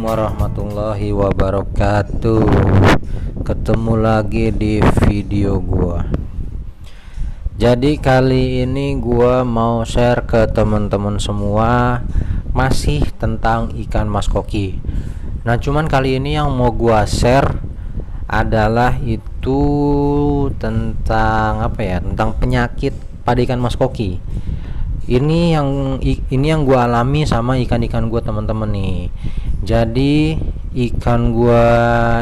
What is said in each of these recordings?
warahmatullahi wabarakatuh. Ketemu lagi di video gua. Jadi kali ini gua mau share ke teman-teman semua masih tentang ikan mas koki. Nah, cuman kali ini yang mau gua share adalah itu tentang apa ya? Tentang penyakit pada ikan mas koki. Ini yang gua alami sama ikan-ikan gua, teman-teman nih. Jadi ikan gua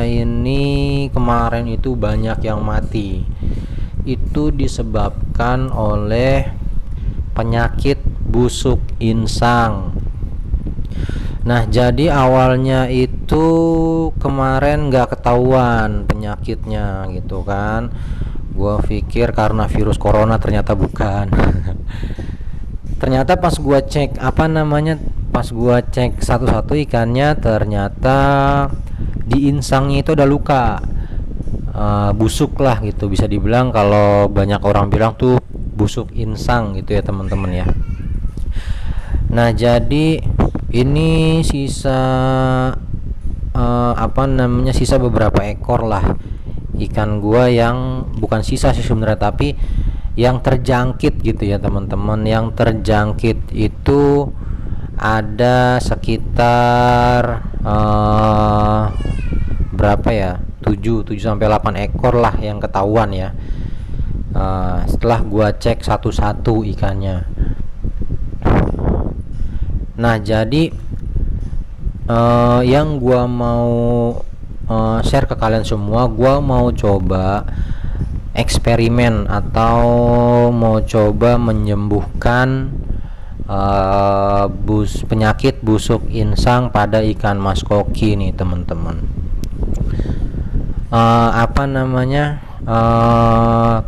ini kemarin itu banyak yang mati. Itu disebabkan oleh penyakit busuk insang. Nah, jadi awalnya itu kemarin nggak ketahuan penyakitnya gitu kan. Gua pikir karena virus corona, ternyata bukan. Ternyata pas gua cek pas gua cek satu-satu ikannya, ternyata di insangnya itu ada luka, busuk lah gitu, bisa dibilang. Kalau banyak orang bilang tuh busuk insang gitu ya teman-teman ya. Nah, jadi ini sisa sisa beberapa ekor lah ikan gua, yang bukan sisa sih sebenarnya, tapi yang terjangkit gitu ya teman-teman. Yang terjangkit itu ada sekitar berapa ya, 7 sampai 8 ekor lah yang ketahuan ya. Setelah gua cek satu-satu ikannya. Nah, jadi yang gua mau share ke kalian semua, gua mau coba eksperimen atau mau coba menyembuhkan penyakit busuk insang pada ikan mas koki nih teman-teman.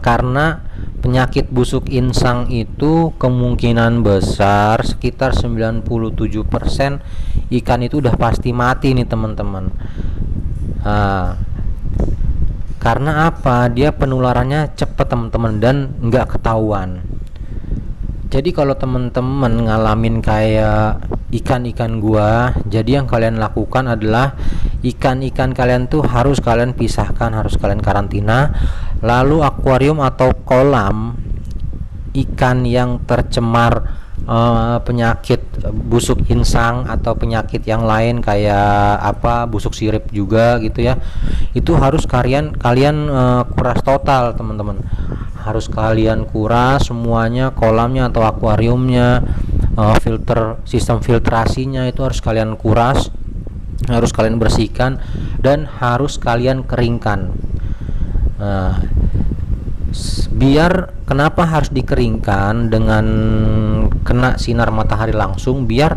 Karena penyakit busuk insang itu kemungkinan besar sekitar 97% ikan itu udah pasti mati nih teman-teman. Karena apa? Dia penularannya cepat teman-teman dan nggak ketahuan. Jadi kalau teman-teman ngalamin kayak ikan-ikan gua, jadi yang kalian lakukan adalah ikan-ikan kalian tuh harus kalian pisahkan, harus kalian karantina. Lalu akuarium atau kolam ikan yang tercemar penyakit busuk insang atau penyakit yang lain kayak busuk sirip juga gitu ya, itu harus kalian kuras total teman-teman. Harus kalian kuras semuanya, kolamnya atau akuariumnya, sistem filtrasinya itu harus kalian kuras, harus kalian bersihkan, dan harus kalian keringkan. Biar kenapa harus dikeringkan dengan kena sinar matahari langsung, biar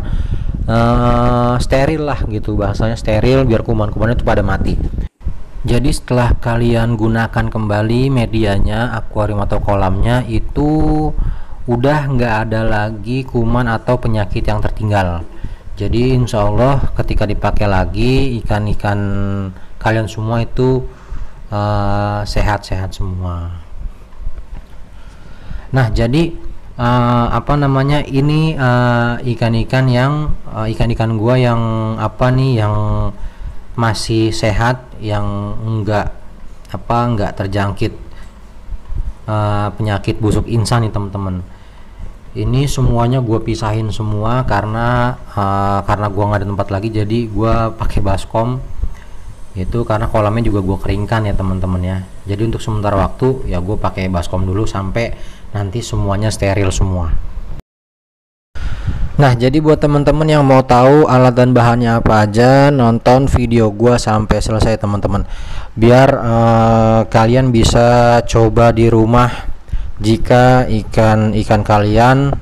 steril lah gitu, bahasanya steril, biar kuman-kumannya itu pada mati. Jadi setelah kalian gunakan kembali medianya, akuarium atau kolamnya, itu udah nggak ada lagi kuman atau penyakit yang tertinggal. Jadi insya Allah ketika dipakai lagi, ikan-ikan kalian semua itu sehat-sehat semua. Nah, jadi ini ikan-ikan gua yang yang masih sehat, yang enggak terjangkit penyakit busuk insang nih teman-teman. Ini semuanya gua pisahin semua karena gua nggak ada tempat lagi, jadi gua pakai baskom itu, karena kolamnya juga gua keringkan ya teman-teman ya. Jadi untuk sementara waktu ya gua pakai baskom dulu sampai nanti semuanya steril semua. Nah, jadi buat teman-teman yang mau tahu alat dan bahannya apa aja, nonton video gua sampai selesai teman-teman, biar kalian bisa coba di rumah jika ikan kalian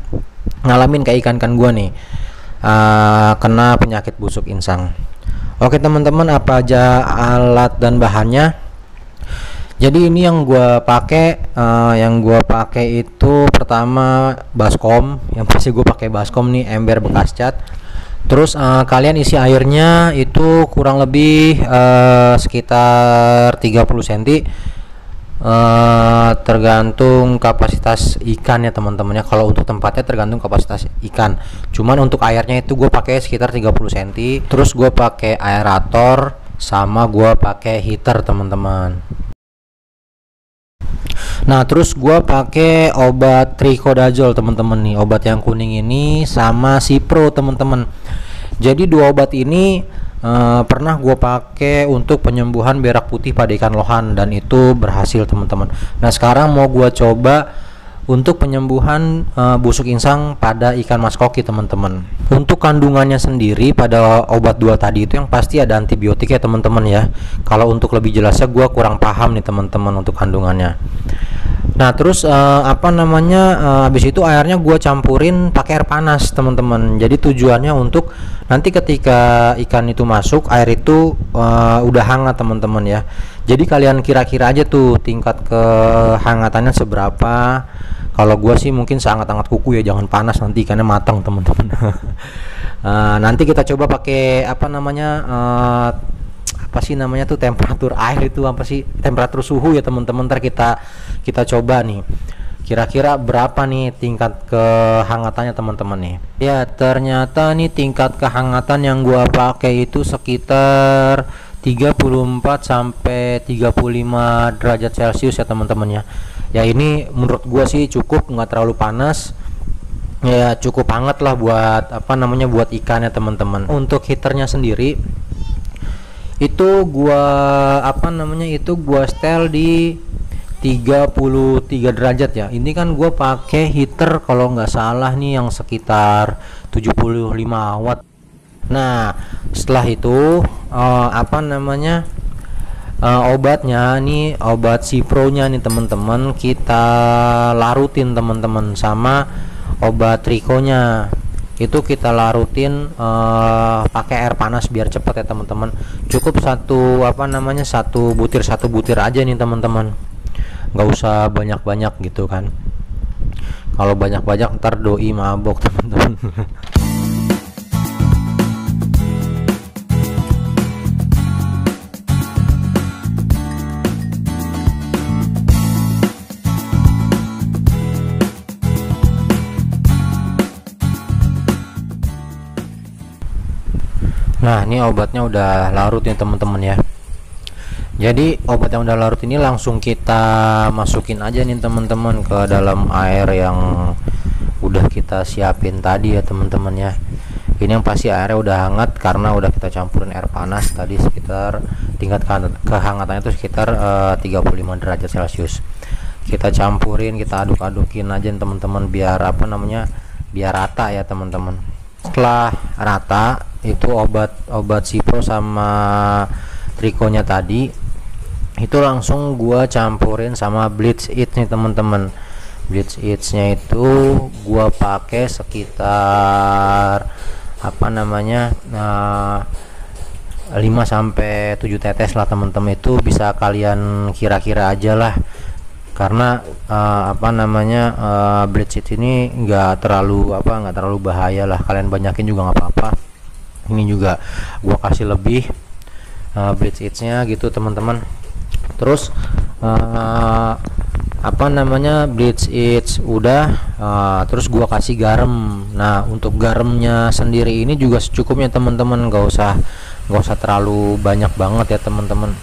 ngalamin kayak ikan gua nih, kena penyakit busuk insang. Oke teman-teman, apa aja alat dan bahannya? Jadi ini yang gua pakai itu pertama baskom. Yang pasti gue pakai baskom nih, ember bekas cat. Terus kalian isi airnya itu kurang lebih sekitar 30 cm. tergantung kapasitas ikan ya teman-teman ya. Kalau untuk tempatnya tergantung kapasitas ikan, cuman untuk airnya itu gue pakai sekitar 30 cm. Terus gue pakai aerator sama gue pakai heater teman-teman. Nah terus gue pakai obat trichodazole teman-teman nih, obat yang kuning ini sama Cipro teman-teman. Jadi dua obat ini pernah gue pakai untuk penyembuhan berak putih pada ikan lohan dan itu berhasil teman-teman. Nah sekarang mau gue coba untuk penyembuhan busuk insang pada ikan mas koki teman-teman. Untuk kandungannya sendiri pada obat dua tadi itu yang pasti ada antibiotik ya teman-teman ya. Kalau untuk lebih jelasnya gue kurang paham nih teman-teman untuk kandungannya. Nah terus habis itu airnya gue campurin pakai air panas teman-teman. Jadi tujuannya untuk nanti ketika ikan itu masuk, air itu udah hangat teman-teman ya. Jadi kalian kira-kira aja tuh tingkat kehangatannya seberapa. Kalau gue sih mungkin sangat-sangat kuku ya, jangan panas nanti ikannya matang teman-teman. Nanti kita coba pakai temperatur air itu temperatur suhu ya teman-teman. Ntar kita coba nih kira-kira berapa nih tingkat kehangatannya teman-teman nih. Ya ternyata nih tingkat kehangatan yang gua pakai itu sekitar 34 sampai 35 derajat Celcius ya teman-teman ya. Ya ini menurut gua sih cukup, nggak terlalu panas. Ya cukup hangat lah buat buat ikannya teman-teman. Untuk heaternya sendiri itu gua setel di 33 derajat ya. Ini kan gue pakai heater kalau nggak salah nih yang sekitar 75 watt. Nah setelah itu obatnya nih, obat Cipro nya nih teman-teman, kita larutin teman-teman sama obat Triconya itu kita larutin pakai air panas biar cepat ya teman-teman. Cukup satu butir aja nih teman-teman, nggak usah banyak-banyak gitu kan. Kalau banyak-banyak ntar doi mabok teman-teman. Nah ini obatnya udah larut ya teman-teman ya. Jadi obat yang udah larut ini langsung kita masukin aja nih teman-teman ke dalam air yang udah kita siapin tadi ya teman-teman ya. Ini yang pasti airnya udah hangat karena udah kita campurin air panas tadi, sekitar tingkat kehangatannya itu sekitar 35 derajat Celcius. Kita campurin, kita aduk-adukin aja teman-teman biar biar rata ya teman-teman. Setelah rata itu obat Cipro sama Triconya tadi itu langsung gua campurin sama Bleach It nih teman-teman. Bleach It nya itu gua pakai sekitar 5 sampai 7 tetes lah teman-teman. Itu bisa kalian kira-kira aja lah, karena Bleach It ini nggak terlalu bahaya lah, kalian banyakin juga nggak apa-apa. Ini juga gua kasih lebih Bleach It nya gitu teman-teman. Terus Bleach It udah, terus gua kasih garam. Nah untuk garamnya sendiri ini juga secukupnya teman-teman, nggak usah terlalu banyak banget ya teman-teman.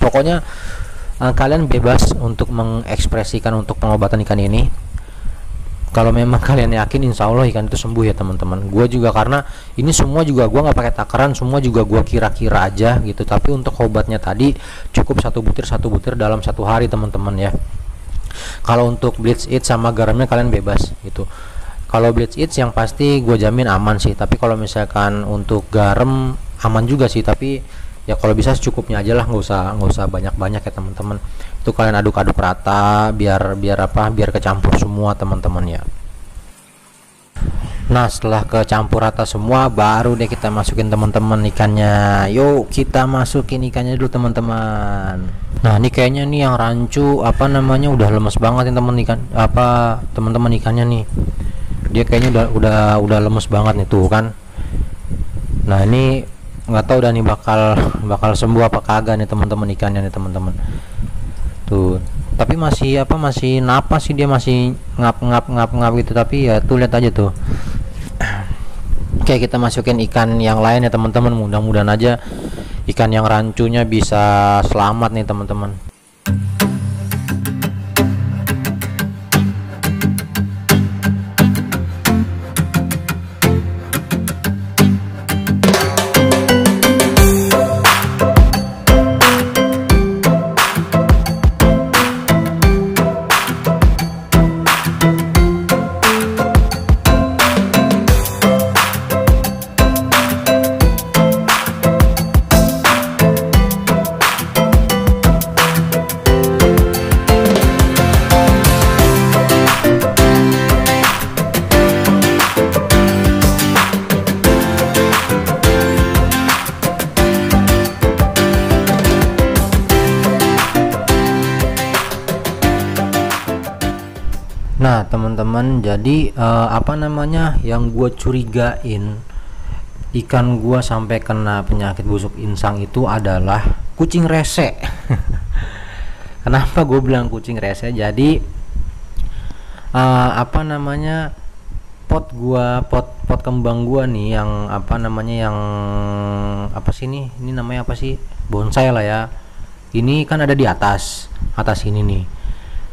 Pokoknya kalian bebas untuk mengekspresikan untuk pengobatan ikan ini. Kalau memang kalian yakin, insya Allah ikan itu sembuh ya teman-teman. Gue juga, karena ini semua juga gue nggak pakai takaran, semua juga gue kira-kira aja gitu. Tapi untuk obatnya tadi cukup satu butir dalam 1 hari teman-teman ya. Kalau untuk Bleach It sama garamnya kalian bebas gitu. Kalau Bleach It yang pasti gue jamin aman sih. Tapi kalau misalkan untuk garam aman juga sih, tapi ya kalau bisa secukupnya aja lah, nggak usah banyak-banyak ya teman-teman. Itu kalian aduk-aduk rata biar kecampur semua teman-teman ya. Nah setelah kecampur rata semua, baru deh kita masukin teman-teman ikannya. Yuk kita masukin ikannya dulu teman-teman. Nah ini kayaknya nih yang rancu udah lemes banget nih teman-teman ikannya nih. Dia kayaknya udah lemes banget nih tuh kan. Nah ini nggak tahu udah nih bakal sembuh apa kagak nih teman-teman ikannya nih teman-teman. Tuh tapi masih masih napas sih, dia masih ngap gitu, tapi ya tuh lihat aja tuh. Oke, kita masukin ikan yang lain ya teman-teman, mudah-mudahan aja ikan yang rancunya bisa selamat nih teman-teman. Nah teman-teman, jadi yang gue curigain ikan gua sampai kena penyakit busuk insang itu adalah kucing rese. Kenapa gue bilang kucing rese? Jadi pot kembang gua nih yang ini namanya apa sih, bonsai lah ya, ini kan ada di atas ini nih.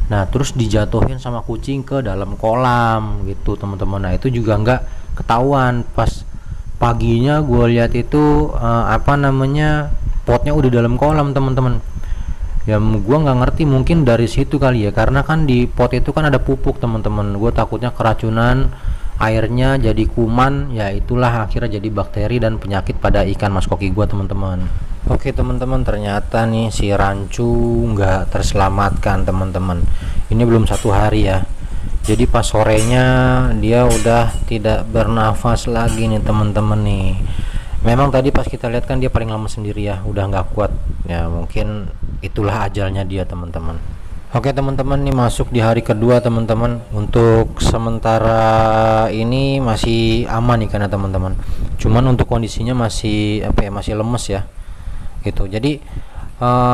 Nah terus dijatuhin sama kucing ke dalam kolam gitu teman-teman. Nah itu juga nggak ketahuan, pas paginya gue lihat itu potnya udah dalam kolam teman-teman. Ya gue nggak ngerti, mungkin dari situ kali ya, karena kan di pot itu kan ada pupuk teman-teman. Gue takutnya keracunan, airnya jadi kuman, ya itulah akhirnya jadi bakteri dan penyakit pada ikan mas koki gue teman-teman. Oke teman-teman, ternyata nih si rancu nggak terselamatkan teman-teman. Ini belum 1 hari ya, jadi pas sorenya dia udah tidak bernafas lagi nih teman-teman nih. Memang tadi pas kita lihat kan dia paling lama sendiri ya, udah nggak kuat ya, mungkin itulah ajalnya dia teman-teman. Oke teman-teman, nih masuk di hari kedua teman-teman. Untuk sementara ini masih aman ikannya teman-teman, cuman untuk kondisinya masih masih lemes ya gitu. Jadi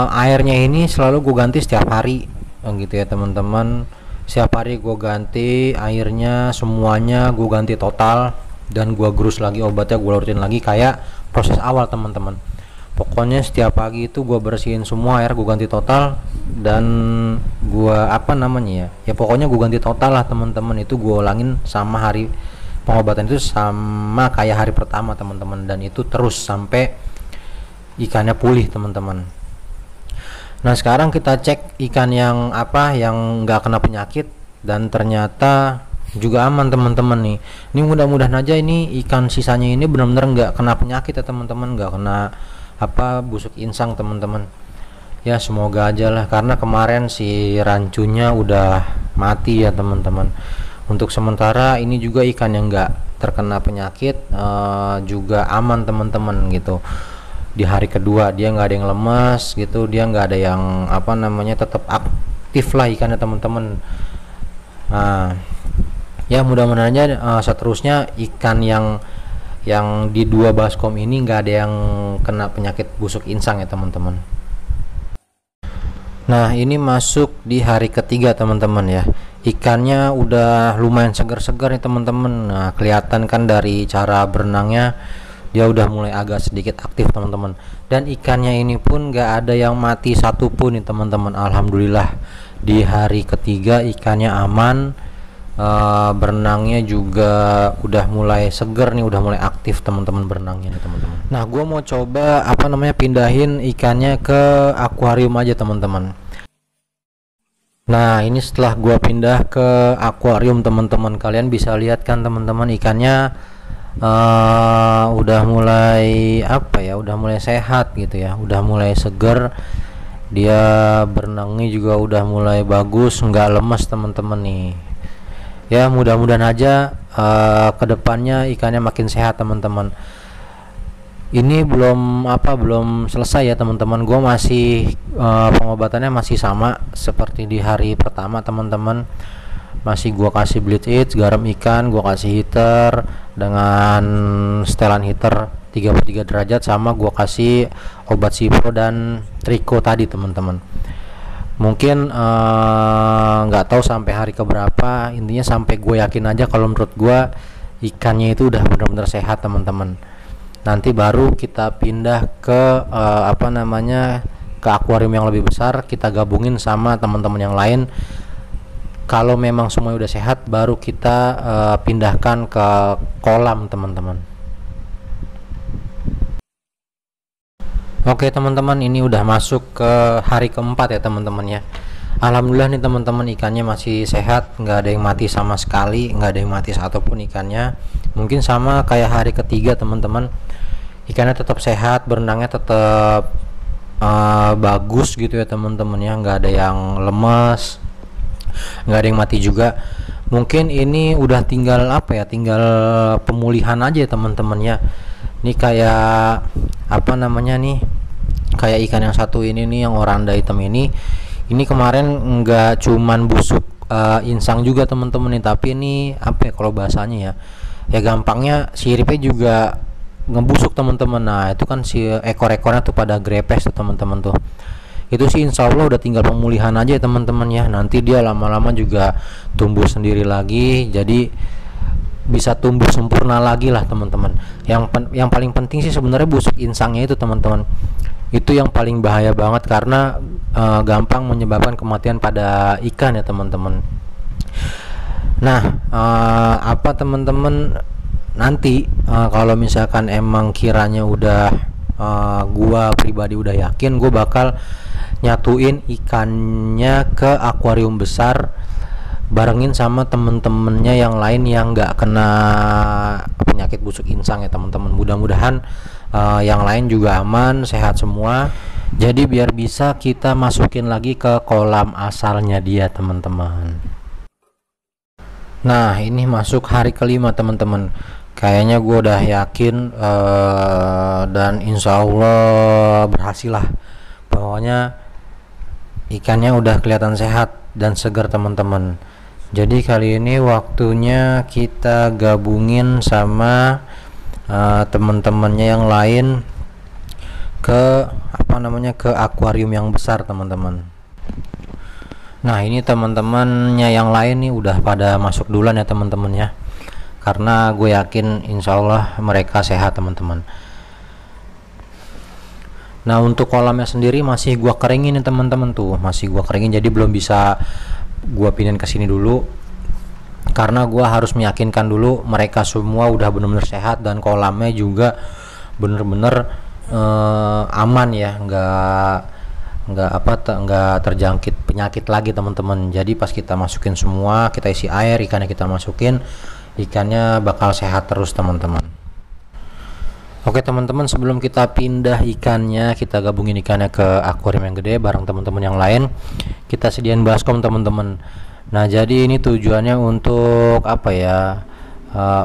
airnya ini selalu gue ganti setiap hari gitu ya teman-teman. Setiap hari gue ganti airnya, semuanya gue ganti total, dan gue gerus lagi obatnya, gue larutin lagi kayak proses awal teman-teman. Pokoknya setiap pagi itu gue bersihin semua air, gue ganti total, dan gue pokoknya gue ganti total lah teman-teman. Itu gue ulangin sama hari pengobatan itu sama kayak hari pertama teman-teman, dan itu terus sampai ikannya pulih teman-teman. Nah sekarang kita cek ikan yang nggak kena penyakit, dan ternyata juga aman teman-teman nih. Ini mudah-mudahan aja ini ikan sisanya ini benar-benar nggak kena penyakit ya teman-teman, nggak kena busuk insang teman-teman. Ya semoga aja lah, karena kemarin si rancunya udah mati ya teman-teman. Untuk sementara ini juga ikan yang nggak terkena penyakit juga aman teman-teman gitu. Di hari kedua dia nggak ada yang lemas gitu, dia nggak ada yang tetap aktif lah ikannya teman-teman. Nah ya mudah-mudahan aja seterusnya ikan yang di 2 baskom ini nggak ada yang kena penyakit busuk insang ya teman-teman. Nah ini masuk di hari ketiga teman-teman ya, ikannya udah lumayan segar-segar nih teman-teman. Nah kelihatan kan dari cara berenangnya dia udah mulai agak sedikit aktif teman-teman, dan ikannya ini pun nggak ada yang mati satupun nih teman-teman. Alhamdulillah di hari ketiga ikannya aman, berenangnya juga udah mulai seger nih, udah mulai aktif teman-teman berenangnya nih teman-teman. Nah gua mau coba pindahin ikannya ke akuarium aja teman-teman. Nah ini setelah gua pindah ke akuarium teman-teman, kalian bisa lihat kan teman-teman, ikannya udah mulai udah mulai sehat gitu ya, udah mulai seger, dia berenangnya juga udah mulai bagus, nggak lemas teman-teman nih. Ya mudah-mudahan aja kedepannya ikannya makin sehat teman-teman. Ini belum selesai ya teman-teman, gua masih pengobatannya masih sama seperti di hari pertama teman-teman. Masih gua kasih bleach it, garam ikan, gua kasih heater dengan setelan heater 33 derajat, sama gua kasih obat sipro dan triko tadi teman-teman. Mungkin nggak tahu sampai hari keberapa, intinya sampai gue yakin aja kalau menurut gue ikannya itu udah benar-benar sehat teman-teman. Nanti baru kita pindah ke ke akuarium yang lebih besar, kita gabungin sama teman-teman yang lain. Kalau memang semua udah sehat, baru kita pindahkan ke kolam teman-teman. Oke teman-teman, ini udah masuk ke hari keempat ya teman-teman ya. Alhamdulillah nih teman-teman, ikannya masih sehat, nggak ada yang mati sama sekali, nggak ada yang mati satupun ikannya. Mungkin sama kayak hari ketiga teman-teman, ikannya tetap sehat, berenangnya tetap bagus gitu ya teman-teman ya, nggak ada yang lemas, nggak ada yang mati juga. Mungkin ini udah tinggal tinggal pemulihan aja ya teman-teman ya. Ini kayak kayak ikan yang satu ini nih, yang oranda hitam ini kemarin nggak cuman busuk insang juga teman-teman nih, tapi ini kalau bahasanya ya gampangnya siripnya juga ngebusuk teman-teman. Nah itu kan si ekor-ekornya tuh pada grepes tuh teman-teman tuh. Itu sih insya Allah udah tinggal pemulihan aja ya teman-teman ya. Nanti dia lama-lama juga tumbuh sendiri lagi, jadi bisa tumbuh sempurna lagi lah teman-teman. Yang paling penting sih sebenarnya busuk insangnya itu teman-teman. Itu yang paling bahaya banget karena gampang menyebabkan kematian pada ikan ya teman-teman. Nah teman-teman, nanti kalau misalkan emang kiranya udah gua pribadi udah yakin, gue bakal nyatuin ikannya ke akuarium besar barengin sama temen-temennya yang lain yang nggak kena penyakit busuk insang ya teman-teman. Mudah-mudahan yang lain juga aman, sehat semua, jadi biar bisa kita masukin lagi ke kolam asalnya dia teman-teman. Nah ini masuk hari kelima teman-teman, kayaknya gue udah yakin dan insya Allah berhasil lah. Pokoknya ikannya udah kelihatan sehat dan segar teman-teman. Jadi kali ini waktunya kita gabungin sama teman-temannya yang lain ke ke akuarium yang besar teman-teman. Nah ini teman-temannya yang lain nih udah pada masuk duluan ya teman-teman ya, karena gue yakin insya Allah mereka sehat teman-teman. Nah untuk kolamnya sendiri masih gua keringin nih teman-teman tuh, masih gua keringin, jadi belum bisa gua pindahin ke sini dulu karena gua harus meyakinkan dulu mereka semua udah benar-benar sehat dan kolamnya juga bener-bener aman ya, nggak terjangkit penyakit lagi teman-teman. Jadi pas kita masukin semua, kita isi air, ikannya kita masukin, ikannya bakal sehat terus teman-teman. Oke teman-teman, sebelum kita pindah ikannya, kita gabungin ikannya ke akuarium yang gede bareng teman-teman yang lain, kita sediain baskom teman-teman. Nah jadi ini tujuannya untuk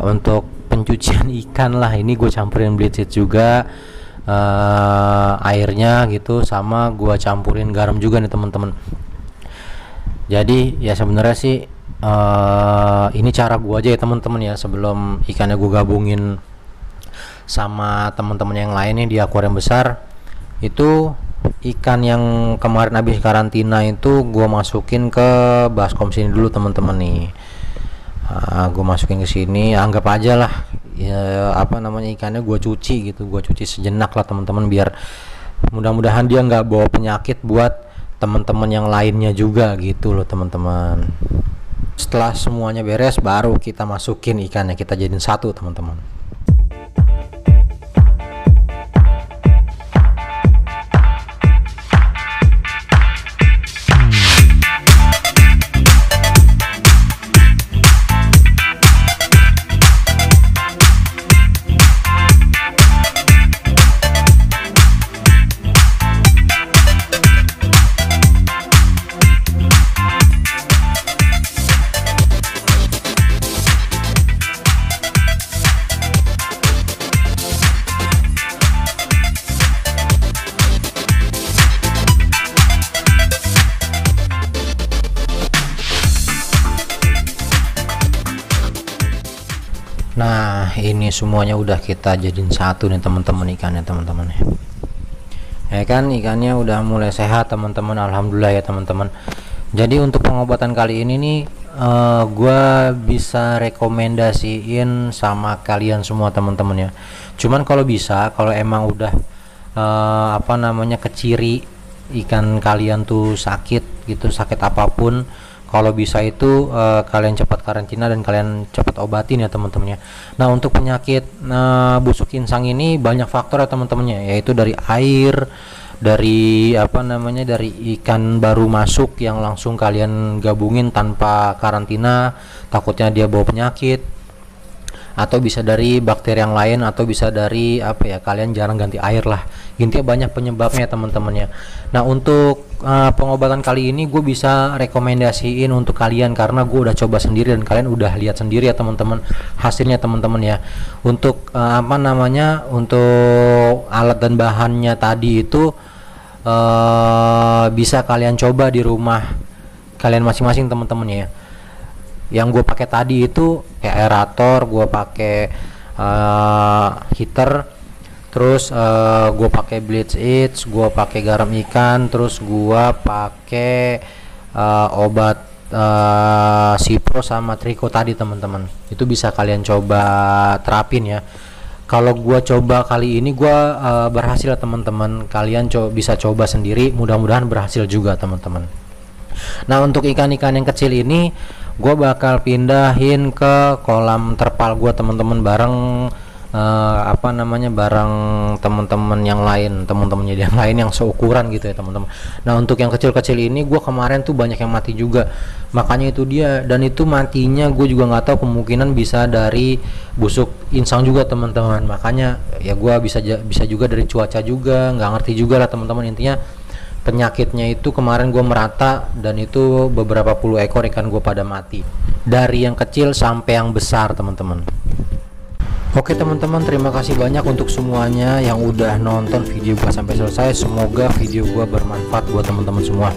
untuk pencucian ikan lah. Ini gue campurin bleach juga airnya gitu, sama gue campurin garam juga nih teman-teman. Jadi ya sebenarnya sih ini cara gue aja ya teman-teman ya, sebelum ikannya gue gabungin sama teman-teman yang lainnya di akuarium besar. Itu ikan yang kemarin habis karantina itu gue masukin ke baskom sini dulu teman-teman nih. Gue masukin ke sini, anggap aja lah ya ikannya gue cuci gitu, gue cuci sejenak lah teman-teman, biar mudah-mudahan dia nggak bawa penyakit buat teman-teman yang lainnya juga gitu loh teman-teman. Setelah semuanya beres baru kita masukin ikannya, kita jadiin satu teman-teman. Nah ini semuanya udah kita jadiin satu nih teman-teman ikannya teman-teman. ya kan, ikannya udah mulai sehat teman-teman, alhamdulillah ya teman-teman. Jadi untuk pengobatan kali ini nih gua bisa rekomendasiin sama kalian semua teman-teman ya. Cuman kalau bisa, kalau emang udah apa namanya keciri ikan kalian tuh sakit gitu, sakit apapun, kalau bisa itu kalian cepat karantina dan kalian cepat obatin ya teman-teman ya. Nah untuk penyakit busuk insang ini banyak faktor ya teman-temannya, yaitu dari air, dari apa namanya, dari ikan baru masuk yang langsung kalian gabungin tanpa karantina, takutnya dia bawa penyakit, atau bisa dari bakteri yang lain, atau bisa dari apa ya, kalian jarang ganti air lah, intinya banyak penyebabnya teman-temannya. Nah untuk pengobatan kali ini gue bisa rekomendasiin untuk kalian karena gue udah coba sendiri dan kalian udah lihat sendiri ya teman-teman hasilnya teman-teman ya. Untuk apa namanya, untuk alat dan bahannya tadi itu bisa kalian coba di rumah kalian masing-masing teman-teman ya. Yang gue pakai tadi itu kayak aerator, gue pakai heater, terus gue pakai bleach it, gue pakai garam ikan, terus gue pakai obat Cipro sama Trico tadi teman-teman. Itu bisa kalian coba terapin ya. Kalau gue coba kali ini gue berhasil ya teman-teman, kalian bisa coba sendiri, mudah-mudahan berhasil juga teman-teman. Nah untuk ikan-ikan yang kecil ini gue bakal pindahin ke kolam terpal gue teman-teman, bareng apa namanya, bareng teman-teman yang lain, teman-temannya yang lain yang seukuran gitu ya teman-teman. Nah untuk yang kecil-kecil ini gue kemarin tuh banyak yang mati juga, makanya itu dia, dan itu matinya gue juga nggak tahu, kemungkinan bisa dari busuk insang juga teman-teman. Makanya ya gue bisa juga dari cuaca juga, nggak ngerti juga lah teman-teman. Intinya penyakitnya itu kemarin gue merata, dan itu beberapa puluh ekor ikan gue pada mati, dari yang kecil sampai yang besar teman-teman. Oke teman-teman, terima kasih banyak untuk semuanya yang udah nonton video gue sampai selesai. Semoga video gue bermanfaat buat teman-teman semua,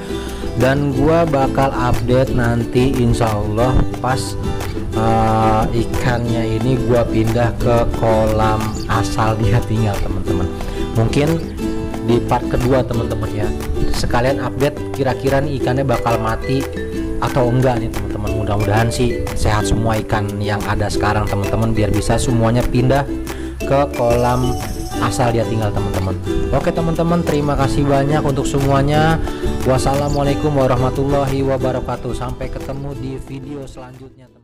dan gue bakal update nanti insya Allah pas ikannya ini gue pindah ke kolam asal dia tinggal teman-teman. Mungkin di part kedua teman-teman ya, sekalian update kira-kira nih ikannya bakal mati atau enggak nih teman-teman. Mudah-mudahan sih sehat semua ikan yang ada sekarang teman-teman, biar bisa semuanya pindah ke kolam asal dia tinggal teman-teman. Oke teman-teman, terima kasih banyak untuk semuanya. Wassalamualaikum warahmatullahi wabarakatuh. Sampai ketemu di video selanjutnya.